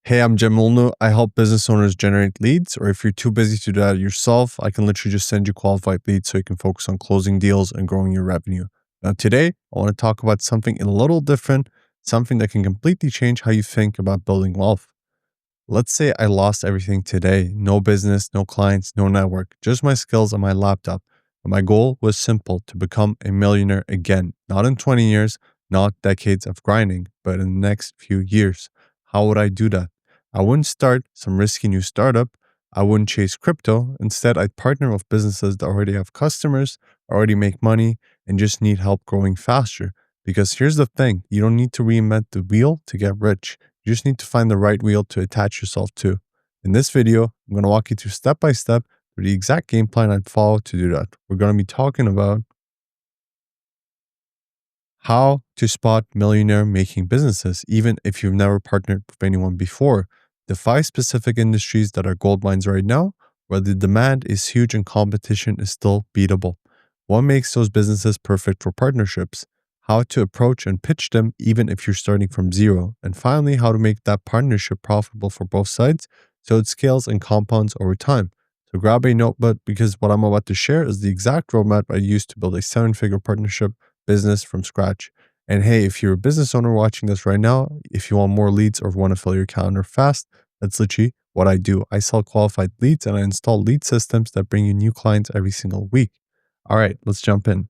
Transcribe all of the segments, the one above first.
Hey, I'm Jem Mulnu. I help business owners generate leads, or if you're too busy to do that yourself, I can literally just send you qualified leads so you can focus on closing deals and growing your revenue. Now, today, I want to talk about something a little different, something that can completely change how you think about building wealth. Let's say I lost everything today: no business, no clients, no network, just my skills and my laptop. And my goal was simple: to become a millionaire again, not in 20 years, not decades of grinding, but in the next few years. How would I do that? I wouldn't start some risky new startup. I wouldn't chase crypto. Instead, I'd partner with businesses that already have customers, already make money, and just need help growing faster. Because here's the thing: you don't need to reinvent the wheel to get rich. You just need to find the right wheel to attach yourself to. In this video, I'm going to walk you through step by step through the exact game plan I'd follow to do that. We're going to be talking about how to spot millionaire making businesses, even if you've never partnered with anyone before. The 5 specific industries that are gold mines right now, where the demand is huge and competition is still beatable. What makes those businesses perfect for partnerships? How to approach and pitch them, even if you're starting from zero. And finally, how to make that partnership profitable for both sides so it scales and compounds over time. So grab a notebook because what I'm about to share is the exact roadmap I used to build a 7-figure partnership business from scratch. And hey, if you're a business owner watching this right now, if you want more leads or want to fill your calendar fast, that's literally what I do. I sell qualified leads and I install lead systems that bring you new clients every single week. All right, let's jump in.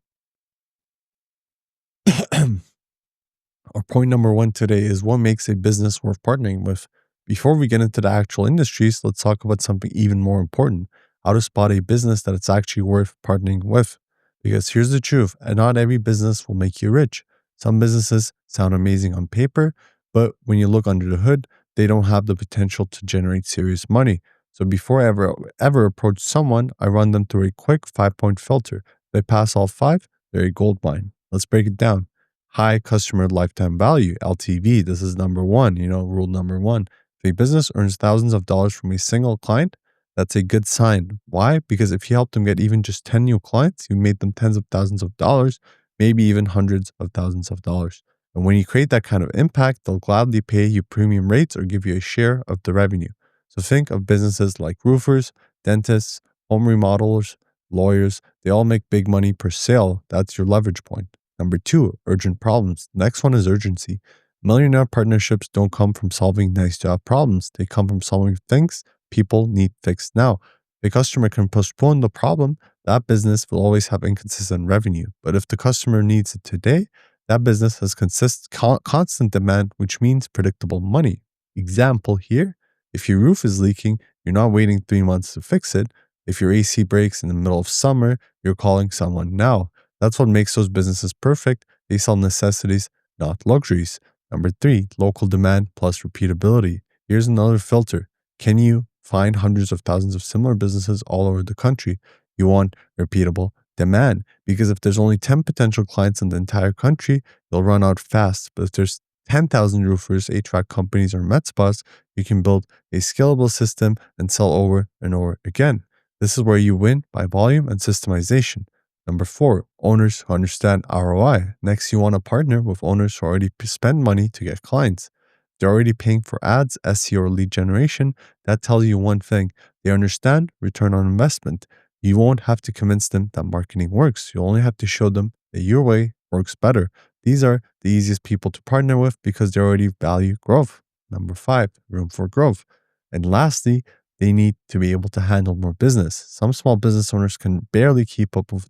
Our point number one today is what makes a business worth partnering with. Before we get into the actual industries, let's talk about something even more important: how to spot a business that it's actually worth partnering with. Because here's the truth: and not every business will make you rich. Some businesses sound amazing on paper, but when you look under the hood, they don't have the potential to generate serious money. So before I ever approach someone, I run them through a quick 5-point filter. If they pass all 5, they're a gold mine. Let's break it down. High customer lifetime value, LTV. This is number one, rule number one. If a business earns thousands of dollars from a single client, that's a good sign. Why? Because if you help them get even just 10 new clients, you made them tens of thousands of dollars, maybe even hundreds of thousands of dollars. And when you create that kind of impact, they'll gladly pay you premium rates or give you a share of the revenue. So think of businesses like roofers, dentists, home remodelers, lawyers. They all make big money per sale. That's your leverage point. Number 2, urgent problems. Next one is urgency. Millionaire partnerships don't come from solving nice to have problems. They come from solving things people need fixed now. If a customer can postpone the problem, that business will always have inconsistent revenue. But if the customer needs it today, that business has constant demand, which means predictable money. Example here: if your roof is leaking, you're not waiting 3 months to fix it. If your AC breaks in the middle of summer, you're calling someone now. That's what makes those businesses perfect. They sell necessities, not luxuries. Number 3, local demand plus repeatability. Here's another filter. Can you find hundreds of thousands of similar businesses all over the country? You want repeatable demand, because if there's only 10 potential clients in the entire country, you'll run out fast. But if there's 10,000 roofers, HVAC companies, or med spas, you can build a scalable system and sell over and over again. This is where you win by volume and systemization. Number 4, owners who understand ROI. Next, you want to partner with owners who already spend money to get clients. They're already paying for ads, SEO, or lead generation. That tells you one thing: they understand return on investment. You won't have to convince them that marketing works. You only have to show them that your way works better. These are the easiest people to partner with because they already value growth. Number 5, room for growth. And lastly, they need to be able to handle more business. Some small business owners can barely keep up with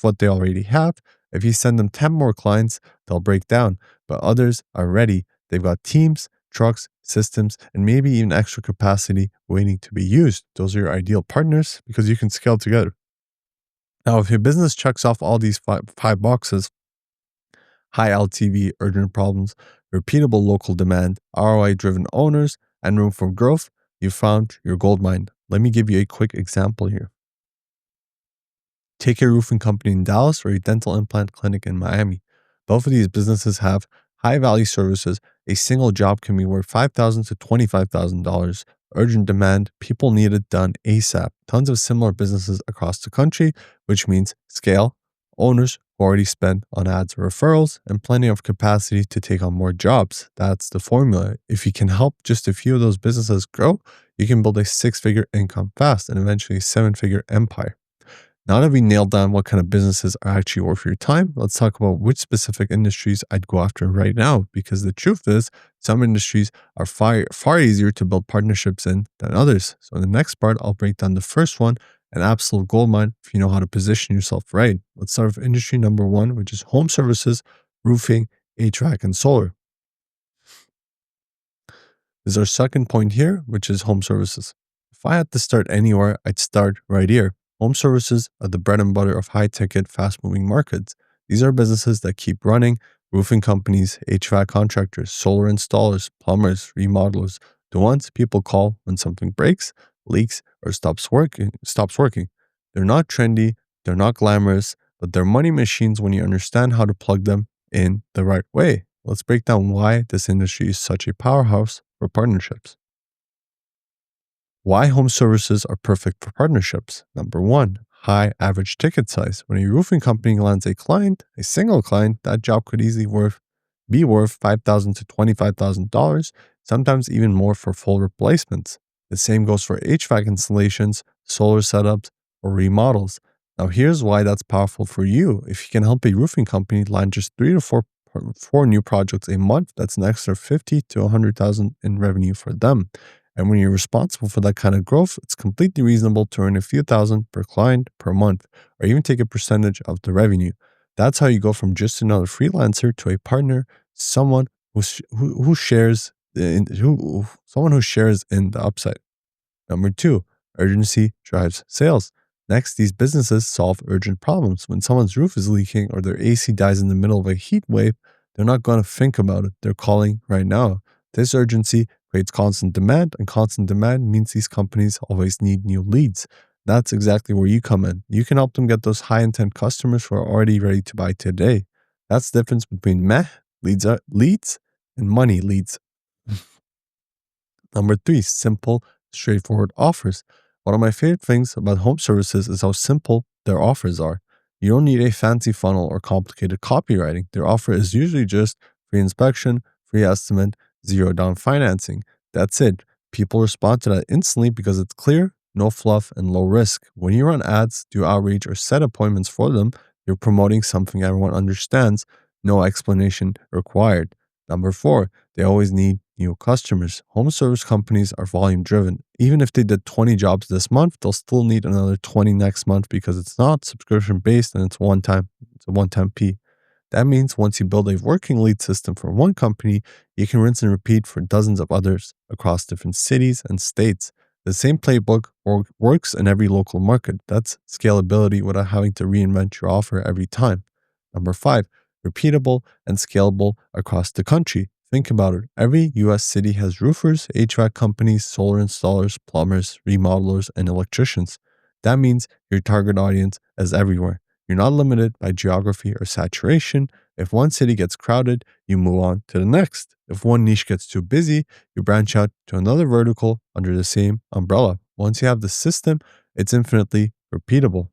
what they already have. If you send them 10 more clients, they'll break down. But others are ready. They've got teams, trucks, systems, and maybe even extra capacity waiting to be used. Those are your ideal partners because you can scale together. Now, if your business checks off all these five boxes: high LTV, urgent problems, repeatable local demand, ROI-driven owners, and room for growth, you found your gold mine. Let me give you a quick example here. Take a roofing company in Dallas or a dental implant clinic in Miami. Both of these businesses have high value services. A single job can be worth $5,000 to $25,000. Urgent demand, people need it done ASAP. Tons of similar businesses across the country, which means scale, owners, who already spend on ads or referrals, and plenty of capacity to take on more jobs. That's the formula. If you can help just a few of those businesses grow, you can build a 6 figure income fast and eventually a 7 figure empire. Now that we nailed down what kind of businesses are actually worth your time, let's talk about which specific industries I'd go after right now. Because the truth is, some industries are far easier to build partnerships in than others. So in the next part, I'll break down the first one, an absolute goldmine if you know how to position yourself right. Let's start with industry number one, which is home services, roofing, HVAC, and solar. Is our second point here, which is home services. If I had to start anywhere, I'd start right here. Home services are the bread and butter of high ticket, fast moving markets. These are businesses that keep running: roofing companies, HVAC contractors, solar installers, plumbers, remodelers, the ones people call when something breaks, leaks, or stops working. They're not trendy, they're not glamorous, but they're money machines when you understand how to plug them in the right way. Let's break down why this industry is such a powerhouse for partnerships. Why home services are perfect for partnerships. Number one, high average ticket size. When a roofing company lands a client, a single client, that job could easily be worth $5,000 to $25,000, sometimes even more for full replacements. The same goes for HVAC installations, solar setups, or remodels. Now, here's why that's powerful for you. If you can help a roofing company land just four new projects a month, that's an extra 50 to 100,000 in revenue for them. And when you're responsible for that kind of growth, it's completely reasonable to earn a few thousand per client per month, or even take a percentage of the revenue. That's how you go from just another freelancer to a partner, someone who shares someone who shares in the upside. Number two, urgency drives sales. Next, these businesses solve urgent problems. When someone's roof is leaking or their AC dies in the middle of a heat wave, they're not going to think about it. They're calling right now. This urgency creates constant demand, and constant demand means these companies always need new leads. That's exactly where you come in. You can help them get those high intent customers who are already ready to buy today. That's the difference between leads and money leads. Number three, simple, straightforward offers. One of my favorite things about home services is how simple their offers are. You don't need a fancy funnel or complicated copywriting. Their offer is usually just free inspection, free estimate, zero down financing. That's it. People respond to that instantly because it's clear, no fluff, and low risk. When you run ads, do outreach, or set appointments for them, you're promoting something everyone understands, no explanation required. Number four, they always need new customers. Home service companies are volume driven. Even if they did 20 jobs this month, they'll still need another 20 next month because it's not subscription based and it's a one-time fee. That means once you build a working lead system for one company, you can rinse and repeat for dozens of others across different cities and states. The same playbook works in every local market. That's scalability without having to reinvent your offer every time. Number five, repeatable and scalable across the country. Think about it. Every US city has roofers, HVAC companies, solar installers, plumbers, remodelers, and electricians. That means your target audience is everywhere. You're not limited by geography or saturation. If one city gets crowded, you move on to the next. If one niche gets too busy, you branch out to another vertical under the same umbrella. Once you have the system, it's infinitely repeatable.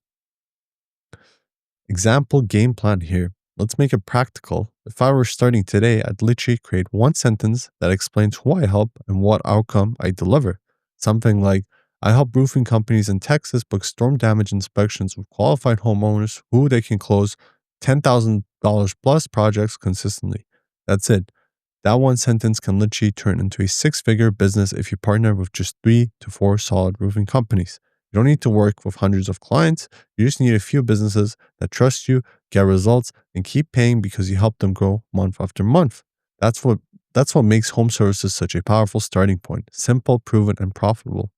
Example game plan here. Let's make it practical. If I were starting today, I'd literally create one sentence that explains who I help and what outcome I deliver. Something like, I help roofing companies in Texas book storm damage inspections with qualified homeowners who they can close $10,000 plus projects consistently. That's it. That one sentence can literally turn into a 6 figure business if you partner with just 3 to 4 solid roofing companies. You don't need to work with hundreds of clients. You just need a few businesses that trust you, get results, and keep paying because you help them grow month after month. That's what that's what makes home services such a powerful starting point. Simple, proven, and profitable.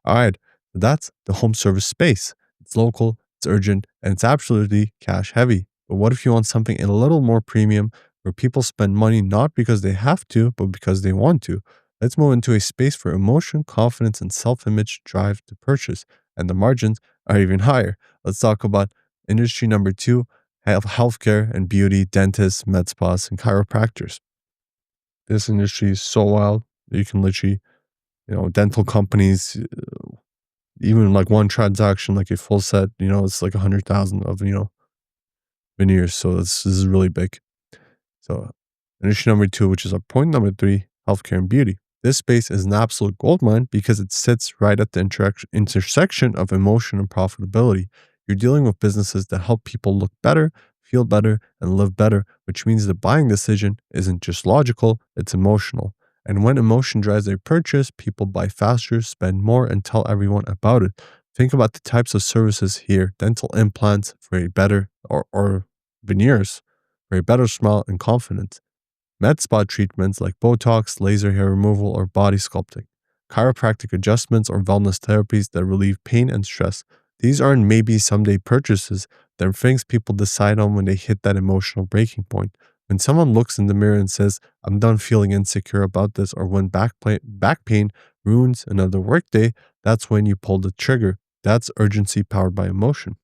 All right, that's the home service space. It's local, it's urgent, and it's absolutely cash heavy. But what if you want something a little more premium where people spend money not because they have to, but because they want to? Let's move into a space where emotion, confidence, and self image drive the purchase, and the margins are even higher. Let's talk about industry number two, healthcare and beauty, dentists, med spas, and chiropractors. This industry is so wild. You can literally, dental companies, even like one transaction, like a full set, it's like 100,000 of, veneers. So this is really big. So, industry number two, which is our point number three, healthcare and beauty. This space is an absolute goldmine because it sits right at the intersection of emotion and profitability. You're dealing with businesses that help people look better, feel better, and live better, which means the buying decision isn't just logical, it's emotional. And when emotion drives a purchase, people buy faster, spend more, and tell everyone about it. Think about the types of services here: dental implants for a better, or veneers for a better smile and confidence. Med spa treatments like Botox, laser hair removal, or body sculpting. Chiropractic adjustments or wellness therapies that relieve pain and stress. These aren't maybe someday purchases. They're things people decide on when they hit that emotional breaking point. When someone looks in the mirror and says, I'm done feeling insecure about this, or when back pain ruins another workday, that's when you pull the trigger. That's urgency powered by emotion.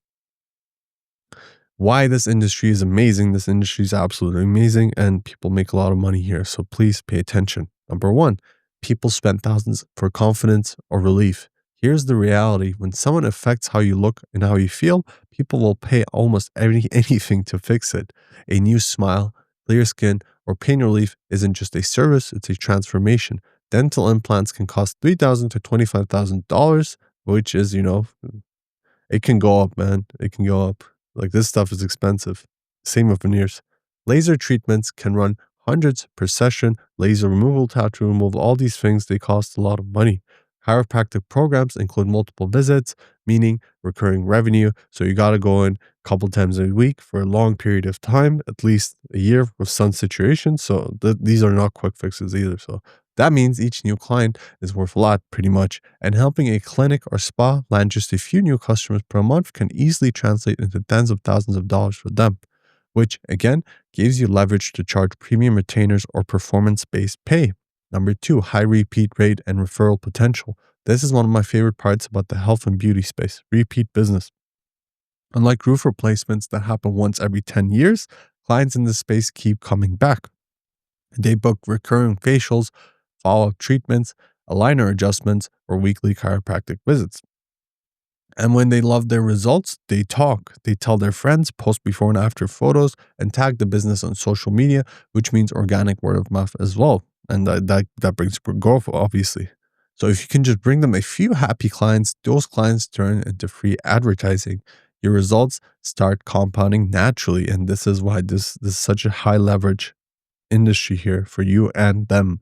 Why this industry is amazing. This industry is absolutely amazing, and people make a lot of money here. So please pay attention. Number one, people spend thousands for confidence or relief. Here's the reality: when someone affects how you look and how you feel, people will pay almost anything to fix it. A new smile, clear skin, or pain relief isn't just a service, it's a transformation. Dental implants can cost $3,000 to $25,000, which is, it can go up, man. It can go up. Like, this stuff is expensive. Same with veneers. Laser treatments can run hundreds per session. Laser removal, tattoo removal, all these things, they cost a lot of money. Chiropractic programs include multiple visits, meaning recurring revenue. So you got to go in a couple times a week for a long period of time, at least a year with some situations. So these are not quick fixes either. So that means each new client is worth a lot, pretty much. And helping a clinic or spa land just a few new customers per month can easily translate into tens of thousands of dollars for them, which again gives you leverage to charge premium retainers or performance based pay. Number two, high repeat rate and referral potential. This is one of my favorite parts about the health and beauty space: repeat business. Unlike roof replacements that happen once every 10 years, clients in this space keep coming back. They book recurring facials, follow up treatments, aligner adjustments, or weekly chiropractic visits. And when they love their results, they talk. They tell their friends, post before and after photos, and tag the business on social media, which means organic word of mouth as well. And that brings growth, obviously. So if you can just bring them a few happy clients, those clients turn into free advertising. Your results start compounding naturally. And this is why this is such a high leverage industry here for you and them,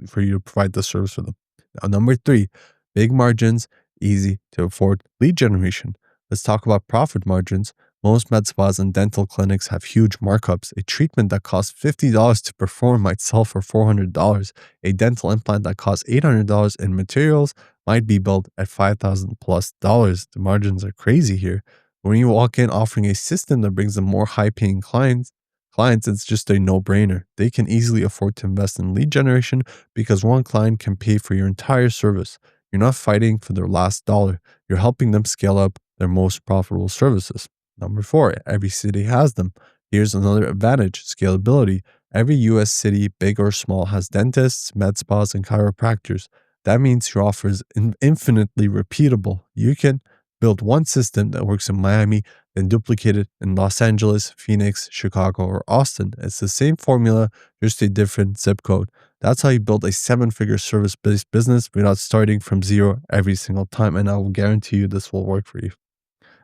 for you to provide the service for them. Now, number three, big margins, easy to afford lead generation. Let's talk about profit margins. Most med spas and dental clinics have huge markups. A treatment that costs $50 to perform might sell for $400. A dental implant that costs $800 in materials might be built at $5,000 plus dollars. The margins are crazy here. When you walk in offering a system that brings them more high paying clients, it's just a no-brainer. They can easily afford to invest in lead generation because one client can pay for your entire service. You're not fighting for their last dollar. You're helping them scale up their most profitable services. Number four, every city has them. Here's another advantage: scalability. Every US city, big or small, has dentists, med spas, and chiropractors. That means your offer is infinitely repeatable. You can build one system that works in Miami, then duplicate it in Los Angeles, Phoenix, Chicago, or Austin. It's the same formula, just a different zip code. That's how you build a seven-figure service-based business without starting from zero every single time. And I will guarantee you this will work for you.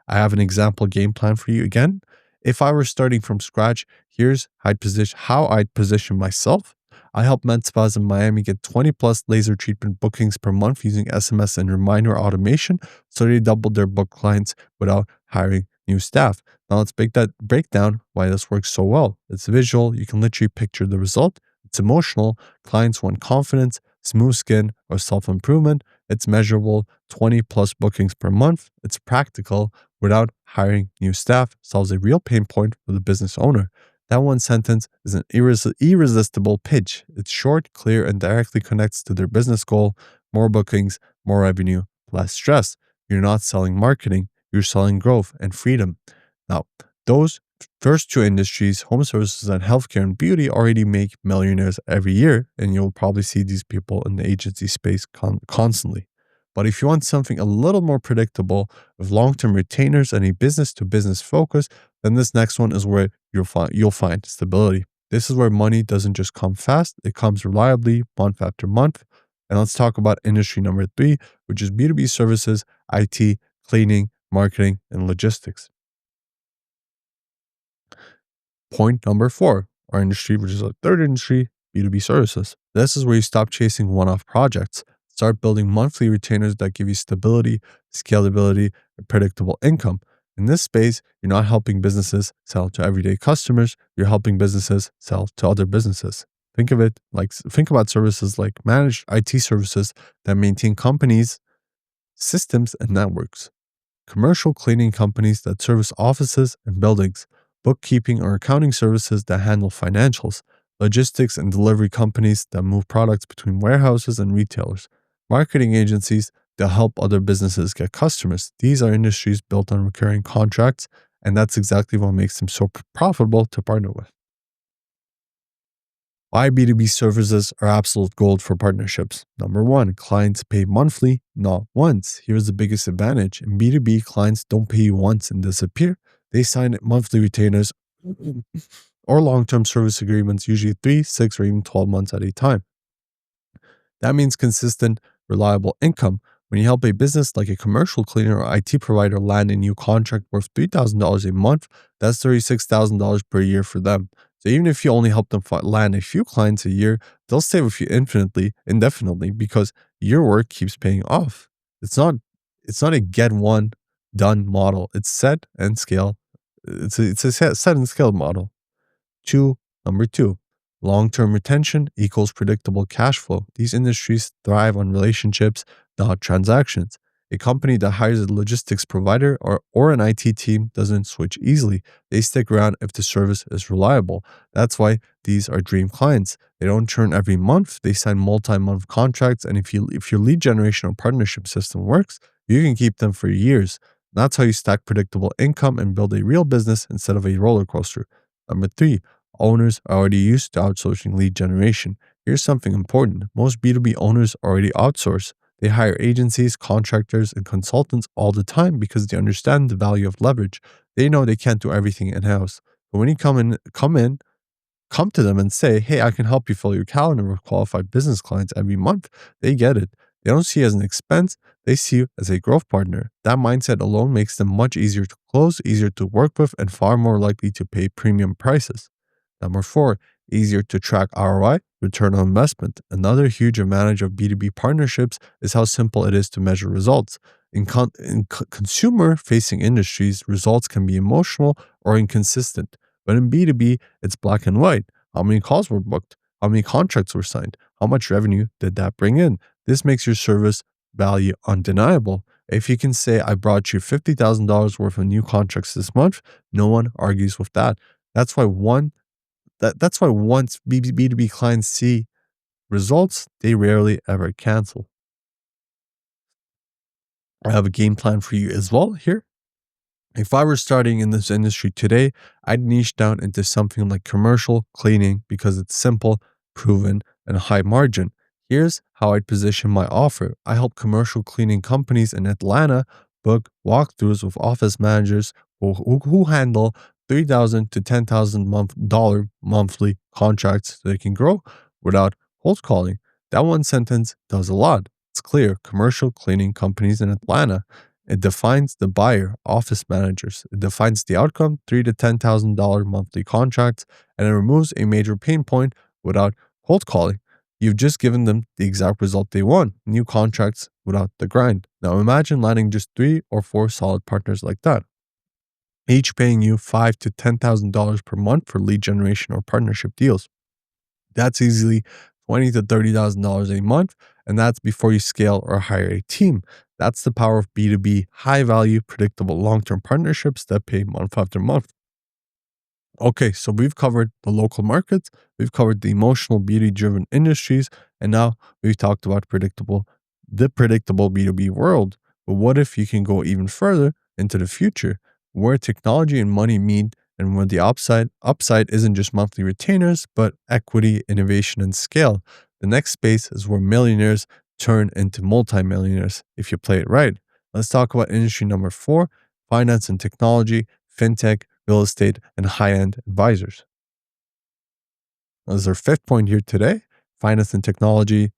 I have an example game plan for you again. If I were starting from scratch, here's how I'd position myself. I help med spas in Miami get 20 plus laser treatment bookings per month using SMS and reminder automation, so they double their book clients without hiring new staff. Now let's break down why this works so well. It's visual. You can literally picture the result. It's emotional. Clients want confidence, smooth skin, or self-improvement. It's measurable, 20 plus bookings per month. It's practical. Without hiring new staff, solves a real pain point for the business owner. That one sentence is an irresistible pitch. It's short, clear, and directly connects to their business goal: more bookings, more revenue, less stress. You're not selling marketing, you're selling growth and freedom. Now, those first two industries, home services and healthcare and beauty, already make millionaires every year, and you'll probably see these people in the agency space constantly. But if you want something a little more predictable with long-term retainers and a business-to-business focus, then this next one is where you'll find stability. This is where money doesn't just come fast, it comes reliably month after month. And let's talk about industry number three, which is B2B services, IT, cleaning, marketing, and logistics. Point number four, our industry, which is a third industry, B2B services. This is where you stop chasing one off projects, start building monthly retainers that give you stability, scalability, and predictable income. In this space, you're not helping businesses sell to everyday customers, you're helping businesses sell to other businesses. Think about services like managed IT services that maintain companies, systems, and networks, commercial cleaning companies that service offices and buildings, bookkeeping or accounting services that handle financials, logistics and delivery companies that move products between warehouses and retailers, marketing agencies that help other businesses get customers. These are industries built on recurring contracts, and that's exactly what makes them so profitable to partner with. Why B2B services are absolute gold for partnerships. Number one, clients pay monthly, not once. Here's the biggest advantage. In B2B, clients don't pay you once and disappear. They sign monthly retainers or long term service agreements, usually 3, 6, or even 12 months at a time. That means consistent, reliable income. When you help a business like a commercial cleaner or IT provider land a new contract worth $3,000 a month, that's $36,000 per year for them. So even if you only help them land a few clients a year, they'll stay with you indefinitely because your work keeps paying off. It's not it's not a get one done model. It's set and scale. It's a set and scale model. Two, number two, long-term retention equals predictable cash flow. These industries thrive on relationships, not transactions. A company that hires a logistics provider or an IT team doesn't switch easily. They stick around if the service is reliable. That's why these are dream clients. They don't churn every month. They sign multi-month contracts. And if your lead generation or partnership system works, you can keep them for years. That's how you stack predictable income and build a real business instead of a roller coaster. Number three, owners are already used to outsourcing lead generation. Here's something important. Most B2B owners already outsource. They hire agencies, contractors, and consultants all the time because they understand the value of leverage. They know they can't do everything in-house. But when you come to them and say, hey, I can help you fill your calendar with qualified business clients every month, they get it. They don't see you as an expense, they see you as a growth partner. That mindset alone makes them much easier to close, easier to work with, and far more likely to pay premium prices. Number four, easier to track ROI, return on investment. Another huge advantage of B2B partnerships is how simple it is to measure results. In consumer facing industries, results can be emotional or inconsistent. But in B2B, it's black and white. How many calls were booked? How many contracts were signed? How much revenue did that bring in? This makes your service value undeniable. If you can say, I brought you $50,000 worth of new contracts this month, no one argues with that. That's why once B2B clients see results, they rarely ever cancel. I have a game plan for you as well here. If I were starting in this industry today, I'd niche down into something like commercial cleaning because it's simple, proven, and high margin. Here's how I'd position my offer. I help commercial cleaning companies in Atlanta book walkthroughs with office managers who handle $3,000 to $10,000 monthly contracts so they can grow without cold calling. That one sentence does a lot. It's clear. Commercial cleaning companies in Atlanta. It defines the buyer, office managers. It defines the outcome, $3,000 to $10,000 monthly contracts, and it removes a major pain point without cold calling. You've just given them the exact result they want, new contracts without the grind. Now imagine landing just 3 or 4 solid partners like that, each paying you $5,000 to $10,000 per month for lead generation or partnership deals. That's easily $20,000 to $30,000 a month, and that's before you scale or hire a team. That's the power of B2B, high value, predictable long-term partnerships that pay month after month. Okay, so we've covered the local markets, we've covered the emotional beauty driven industries, and now we've talked about the predictable B2B world. But what if you can go even further into the future, where technology and money meet and where the upside isn't just monthly retainers, but equity, innovation, and scale? The next space is where millionaires turn into multimillionaires if you play it right. Let's talk about industry number four: finance and technology, fintech, real estate, and high end advisors. As our fifth point here today: finance and technology,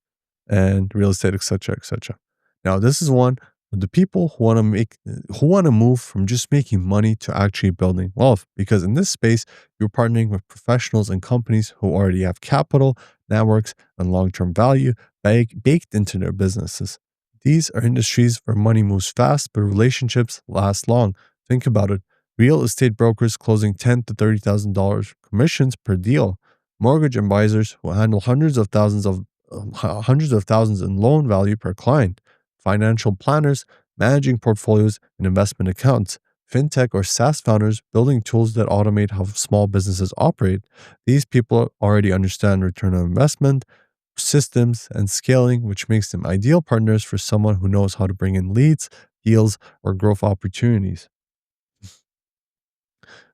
and real estate, etc., etc. Now, this is one of the people who want to move from just making money to actually building wealth. Because in this space, you're partnering with professionals and companies who already have capital, networks, and long-term value baked into their businesses. These are industries where money moves fast, but relationships last long. Think about it: real estate brokers closing $10,000 to $30,000 commissions per deal, mortgage advisors who handle hundreds of thousands in loan value per client, financial planners managing portfolios and investment accounts, fintech or SaaS founders building tools that automate how small businesses operate. These people already understand return on investment, systems, and scaling, which makes them ideal partners for someone who knows how to bring in leads, deals, or growth opportunities.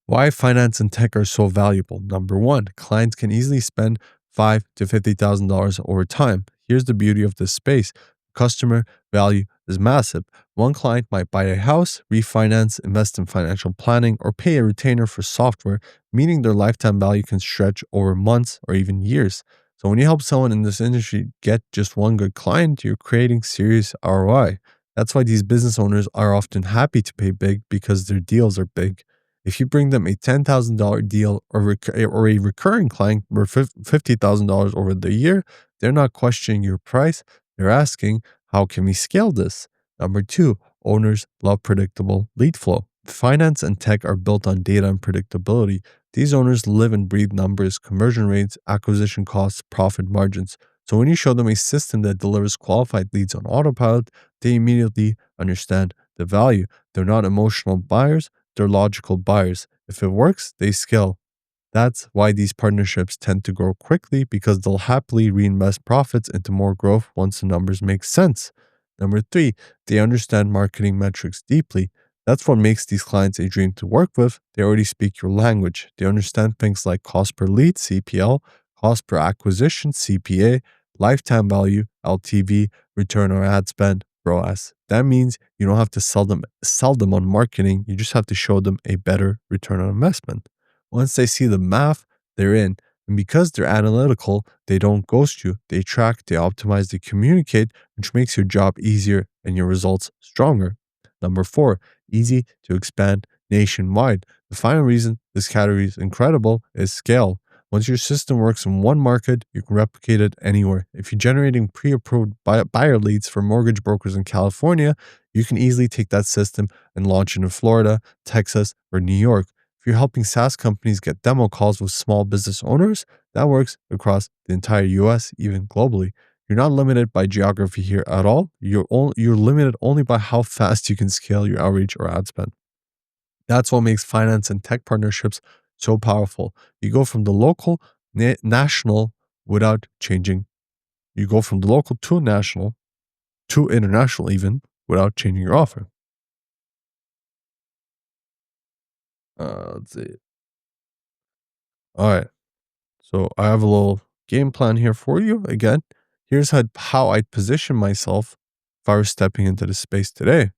Why finance and tech are so valuable. Number one, clients can easily spend $5 to $50,000 over time. Here's the beauty of this space: customer value is massive. One client might buy a house, refinance, invest in financial planning, or pay a retainer for software, meaning their lifetime value can stretch over months or even years. So when you help someone in this industry get just one good client, you're creating serious ROI. That's why these business owners are often happy to pay big, because their deals are big. If you bring them a $10,000 deal, or a recurring client for $50,000 over the year, they're not questioning your price. They're asking, how can we scale this? Number two, owners love predictable lead flow. Finance and tech are built on data and predictability. These owners live and breathe numbers, conversion rates, acquisition costs, profit margins. So when you show them a system that delivers qualified leads on autopilot, they immediately understand the value. They're not emotional buyers, they're logical buyers. If it works, they scale. That's why these partnerships tend to grow quickly, because they'll happily reinvest profits into more growth once the numbers make sense. Number three, they understand marketing metrics deeply. That's what makes these clients a dream to work with. They already speak your language. They understand things like cost per lead, CPL, cost per acquisition, CPA, lifetime value, LTV, return on ad spend, ROAS. That means you don't have to sell them on marketing. You just have to show them a better return on investment. Once they see the math, they're in. And because they're analytical, they don't ghost you. They track, they optimize, they communicate, which makes your job easier and your results stronger. Number four, easy to expand nationwide. The final reason this category is incredible is scale. Once your system works in one market, you can replicate it anywhere. If you're generating pre-approved buyer leads for mortgage brokers in California, you can easily take that system and launch it in Florida, Texas, or New York. If you're helping SaaS companies get demo calls with small business owners, that works across the entire US, even globally. You're not limited by geography here at all. You're limited only by how fast you can scale your outreach or ad spend. That's what makes finance and tech partnerships so powerful. You go from the local national without changing. You go from the local to national to international even without changing your offer. Let's see. All right. So I have a little game plan here for you. Again, here's how I'd position myself if I were stepping into this space today.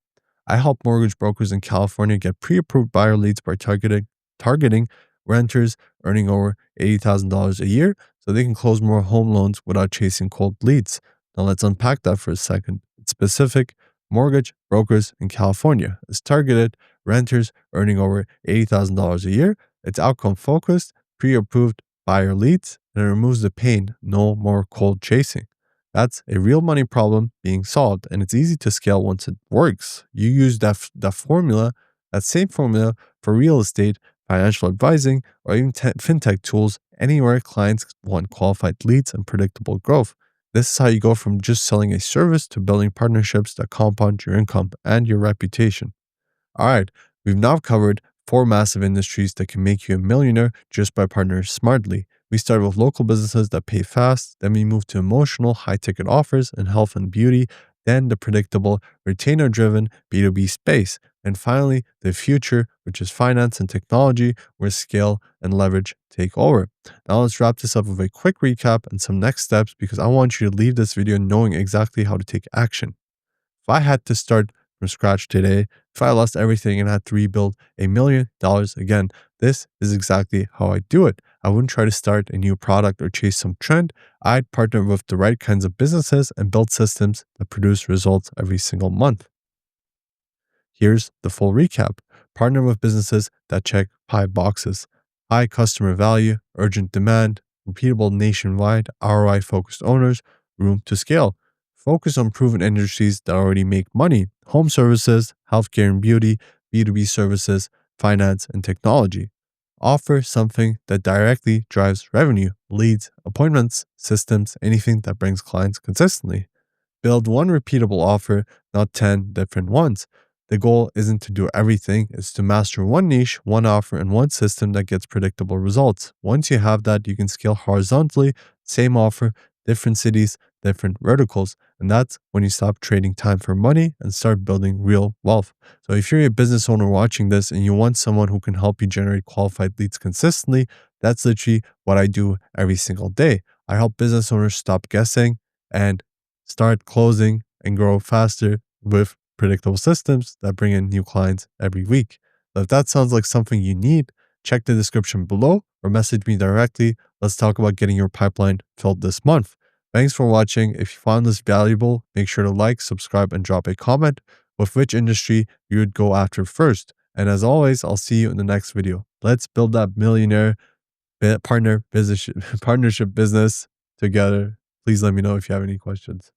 I help mortgage brokers in California get pre-approved buyer leads by targeting renters earning over $80,000 a year, so they can close more home loans without chasing cold leads. Now let's unpack that for a second. It's specific: mortgage brokers in California. It's targeted renters earning over $80,000 a year. It's outcome focused, pre-approved buyer leads, and it removes the pain: no more cold chasing. That's a real money problem being solved, and it's easy to scale once it works. You use that same formula for real estate, financial advising, or even fintech tools anywhere clients want qualified leads and predictable growth. This is how you go from just selling a service to building partnerships that compound your income and your reputation. All right, we've now covered four massive industries that can make you a millionaire just by partnering smartly. We started with local businesses that pay fast, then we moved to emotional, high ticket offers in health and beauty, then the predictable, retainer driven B2B space. And finally, the future, which is finance and technology, where scale and leverage take over. Now let's wrap this up with a quick recap and some next steps because I want you to leave this video knowing exactly how to take action. If I had to start from scratch today, if I lost everything and had to rebuild $1 million again, this is exactly how I do it. I wouldn't try to start a new product or chase some trend. I'd partner with the right kinds of businesses and build systems that produce results every single month. Here's the full recap. Partner with businesses that check 5 boxes: high customer value, urgent demand, repeatable nationwide, ROI focused owners, room to scale. Focus on proven industries that already make money: home services, healthcare and beauty, B2B services, finance, and technology. Offer something that directly drives revenue: leads, appointments, systems, anything that brings clients consistently. Build one repeatable offer, not 10 different ones. The goal isn't to do everything, it's to master one niche, one offer, and one system that gets predictable results. Once you have that, you can scale horizontally, same offer, different cities, different verticals. And that's when you stop trading time for money and start building real wealth. So if you're a business owner watching this and you want someone who can help you generate qualified leads consistently, that's literally what I do every single day. I help business owners stop guessing and start closing and grow faster with predictable systems that bring in new clients every week. So if that sounds like something you need, check the description below or message me directly. Let's talk about getting your pipeline filled this month. Thanks for watching. If you found this valuable, make sure to like, subscribe, and drop a comment with which industry you would go after first. And as always, I'll see you in the next video. Let's build that millionaire partnership business together. Please let me know if you have any questions.